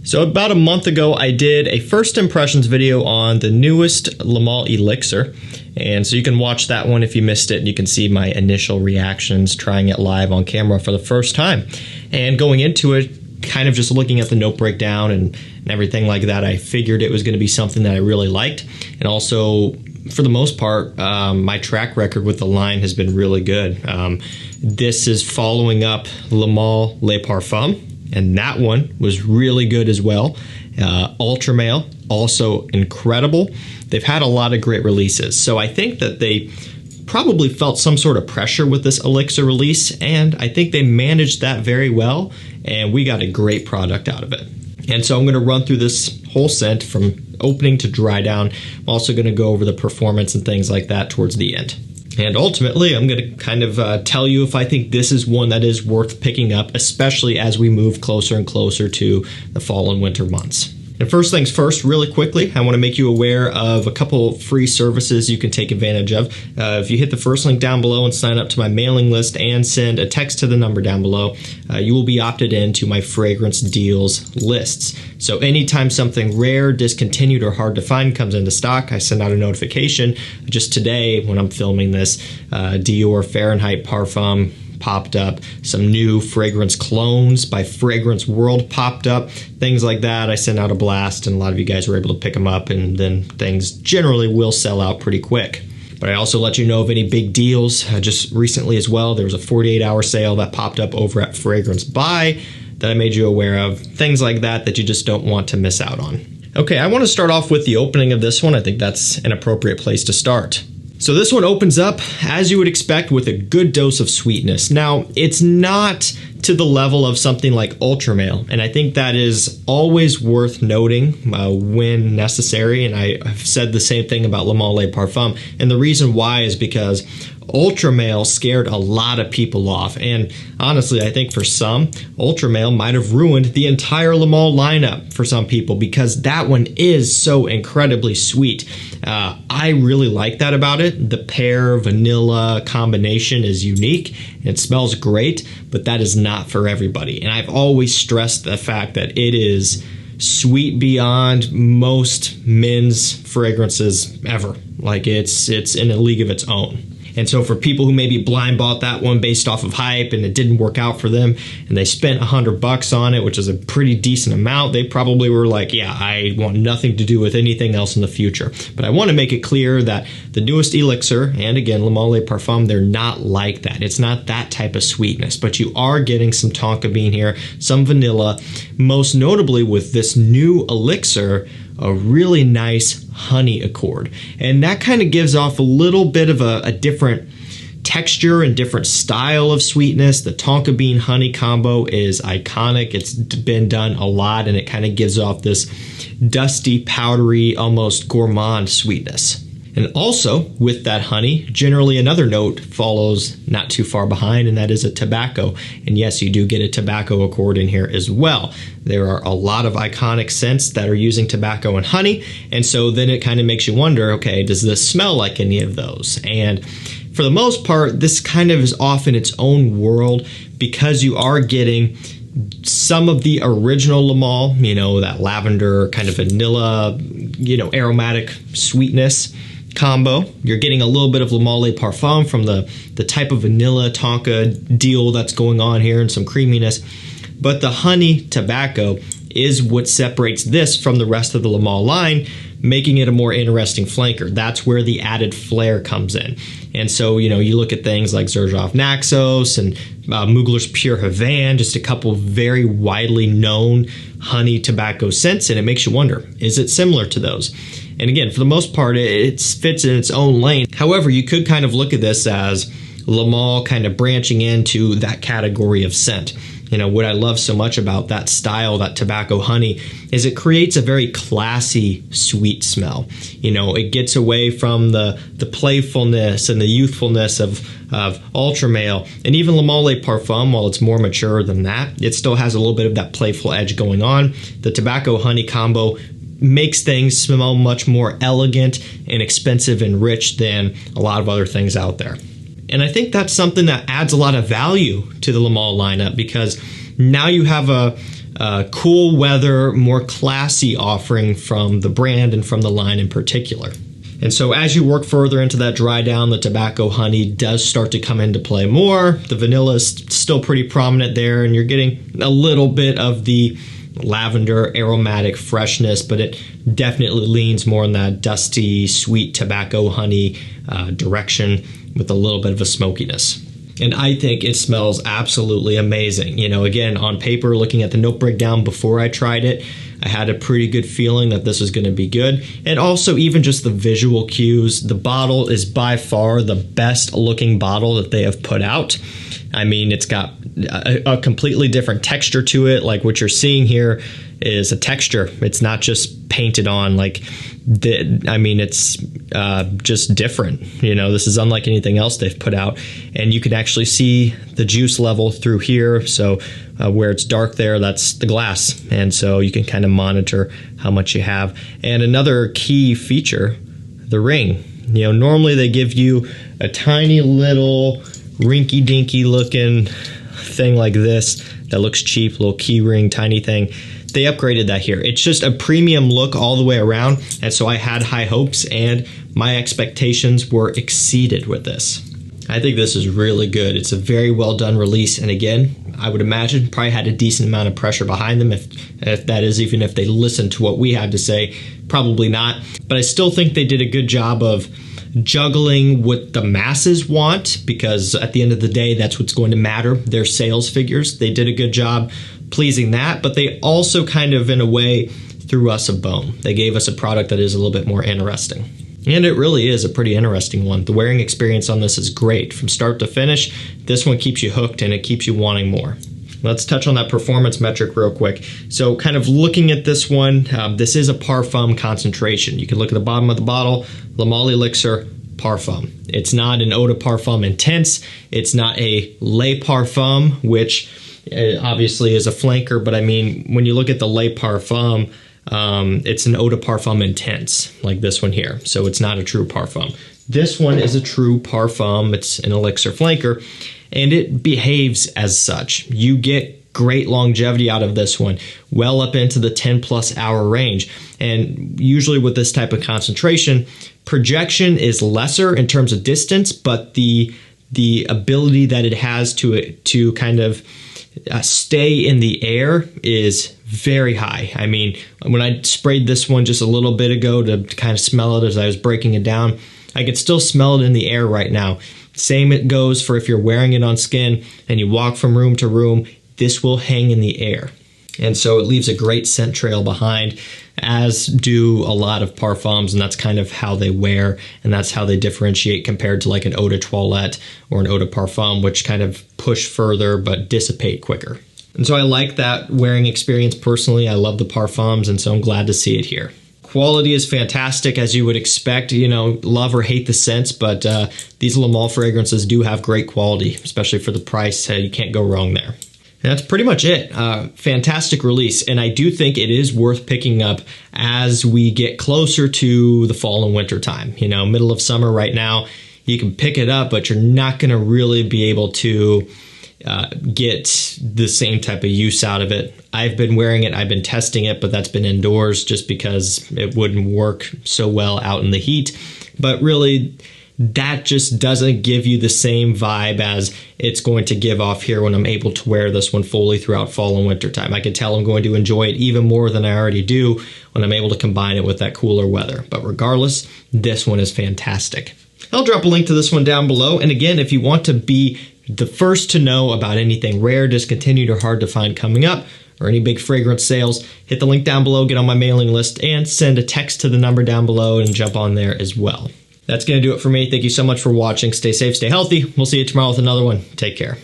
So about a month ago, I did a first impressions video on the newest Le Male Elixir. And so you can watch that one if you missed it, and you can see my initial reactions trying it live on camera for the first time. And going into it, kind of just looking at the note breakdown and everything like that, I figured it was going to be something that I really liked. And also, for the most part, my track record with the line has been really good. This is following up Le Male Le Parfum, and that one was really good as well. Ultra Male, also incredible. They've had a lot of great releases, so I think that they probably felt some sort of pressure with this Elixir release, and I think they managed that very well, and we got a great product out of it. And so I'm going to run through this whole scent from opening to dry down. I'm also going to go over the performance and things like that towards the end. And ultimately, I'm going to kind of tell you if I think this is one that is worth picking up, especially as we move closer and closer to the fall and winter months. And first things first, really quickly, I want to make you aware of a couple free services you can take advantage of. If you hit the first link down below and sign up to my mailing list and send a text to the number down below, you will be opted into my fragrance deals lists. So anytime something rare, discontinued, or hard to find comes into stock, I send out a notification. Just today, when I'm filming this, Dior Fahrenheit Parfum popped up, some new fragrance clones by Fragrance World popped up, things like that. I sent out a blast, and a lot of you guys were able to pick them up, and then things generally will sell out pretty quick. But I also let you know of any big deals. Just recently as well, there was a 48-hour sale that popped up over at Fragrance Buy that I made you aware of, things like that that you just don't want to miss out on. Okay, I want to start off with the opening of this one. I think that's an appropriate place to start. So this one opens up, as you would expect, with a good dose of sweetness. Now, it's not to the level of something like Ultra Male, and I think that is always worth noting when necessary, and I've said the same thing about Le Male Le Parfum, and the reason why is because Ultra Male scared a lot of people off, and honestly, I think for some, Ultra Male might have ruined the entire Le Male lineup for some people, because that one is so incredibly sweet. I really like that about it. The pear vanilla combination is unique. It smells great, but that is not for everybody. And I've always stressed the fact that it is sweet beyond most men's fragrances ever. Like it's in a league of its own. And so for people who maybe blind bought that one based off of hype and it didn't work out for them and they spent $100 on it, which is a pretty decent amount, they probably were like, yeah, I want nothing to do with anything else in the future. But I want to make it clear that the newest Elixir, and again, Le Male Le Parfum, they're not like that. It's not that type of sweetness, but you are getting some tonka bean here, some vanilla, most notably with this new Elixir, a really nice honey accord. And that kind of gives off a little bit of a different texture and different style of sweetness. The tonka bean honey combo is iconic. It's been done a lot, and it kind of gives off this dusty, powdery, almost gourmand sweetness. And also, with that honey, generally another note follows not too far behind, and that is a tobacco. And yes, you do get a tobacco accord in here as well. There are a lot of iconic scents that are using tobacco and honey, and so then it kind of makes you wonder, okay, does this smell like any of those? And for the most part, this kind of is off in its own world because you are getting some of the original Le Male, you know, that lavender kind of vanilla, you know, aromatic sweetness combo. You're getting a little bit of Le Male Le Parfum from the type of vanilla tonka deal that's going on here and some creaminess. But the honey tobacco is what separates this from the rest of the Le Male line, making it a more interesting flanker. That's where the added flair comes in. And so, you know, you look at things like Xerjoff Naxos and Mugler's Pure Havane, just a couple very widely known honey tobacco scents, and it makes you wonder, is it similar to those? And again, for the most part, it fits in its own lane. However, you could kind of look at this as Le Male kind of branching into that category of scent. You know, what I love so much about that style, that tobacco honey, is it creates a very classy, sweet smell. You know, it gets away from the playfulness and the youthfulness of Ultra Male. And even Le Male Le Parfum, while it's more mature than that, it still has a little bit of that playful edge going on. The tobacco honey combo makes things smell much more elegant and expensive and rich than a lot of other things out there. And I think that's something that adds a lot of value to the Le Male lineup, because now you have a cool weather, more classy offering from the brand and from the line in particular. And so as you work further into that dry down, the tobacco honey does start to come into play more. The vanilla is still pretty prominent there, and you're getting a little bit of the lavender aromatic freshness, but it definitely leans more in that dusty, sweet tobacco honey direction with a little bit of a smokiness. And I think it smells absolutely amazing. You know, again, on paper, looking at the note breakdown before I tried it, I had a pretty good feeling that this was going to be good. And also even just the visual cues, the bottle is by far the best looking bottle that they have put out. I mean, it's got a completely different texture to it. Like what you're seeing here is a texture. It's not just painted on like, I mean, it's just different. You know, this is unlike anything else they've put out. And you can actually see the juice level through here. So where it's dark there, that's the glass. And so you can kind of monitor how much you have. And another key feature, the ring. You know, normally they give you a tiny little rinky-dinky looking thing like this that looks cheap, little key ring, tiny thing. They upgraded that here. It's just a premium look all the way around, and so I had high hopes, and my expectations were exceeded with this. I think this is really good. It's a very well done release, and again, I would imagine probably had a decent amount of pressure behind them, if that is, even if they listened to what we had to say. Probably not, but I still think they did a good job of juggling what the masses want, because at the end of the day, that's what's going to matter, their sales figures. They did a good job pleasing that, but they also kind of, in a way, threw us a bone. They gave us a product that is a little bit more interesting. And it really is a pretty interesting one. The wearing experience on this is great. From start to finish, this one keeps you hooked and it keeps you wanting more. Let's touch on that performance metric real quick. So kind of looking at this one, this is a parfum concentration. You can look at the bottom of the bottle, Le Male Elixir Parfum. It's not an Eau de Parfum Intense. It's not a Le Parfum, which obviously is a flanker, but I mean, when you look at the Le Parfum, it's an Eau de Parfum Intense, like this one here. So it's not a true parfum. This one is a true parfum. It's an Elixir flanker, and it behaves as such. You get great longevity out of this one, well up into the 10+ hour range. And usually with this type of concentration, projection is lesser in terms of distance, but the ability that it has to kind of stay in the air is very high. I mean, when I sprayed this one just a little bit ago to kind of smell it as I was breaking it down, I could still smell it in the air right now. Same it goes for if you're wearing it on skin and you walk from room to room, this will hang in the air. And so it leaves a great scent trail behind, as do a lot of parfums, and that's kind of how they wear, and that's how they differentiate compared to like an eau de toilette or an eau de parfum, which kind of push further but dissipate quicker. And so I like that wearing experience personally. I love the parfums, and so I'm glad to see it here. Quality is fantastic, as you would expect. You know, love or hate the scents, but these Le Male fragrances do have great quality, especially for the price. You can't go wrong there. And that's pretty much it. Fantastic release, and I do think it is worth picking up as we get closer to the fall and winter time. You know, middle of summer right now, you can pick it up, but you're not going to really be able to get the same type of use out of it. I've been wearing it, I've been testing it, but that's been indoors just because it wouldn't work so well out in the heat. But really, that just doesn't give you the same vibe as it's going to give off here when I'm able to wear this one fully throughout fall and winter time. I can tell I'm going to enjoy it even more than I already do when I'm able to combine it with that cooler weather. But regardless, this one is fantastic. I'll drop a link to this one down below. And again, if you want to be the first to know about anything rare, discontinued, or hard to find coming up, or any big fragrance sales, hit the link down below, get on my mailing list, and send a text to the number down below and jump on there as well. That's going to do it for me. Thank you so much for watching. Stay safe, stay healthy. We'll see you tomorrow with another one. Take care.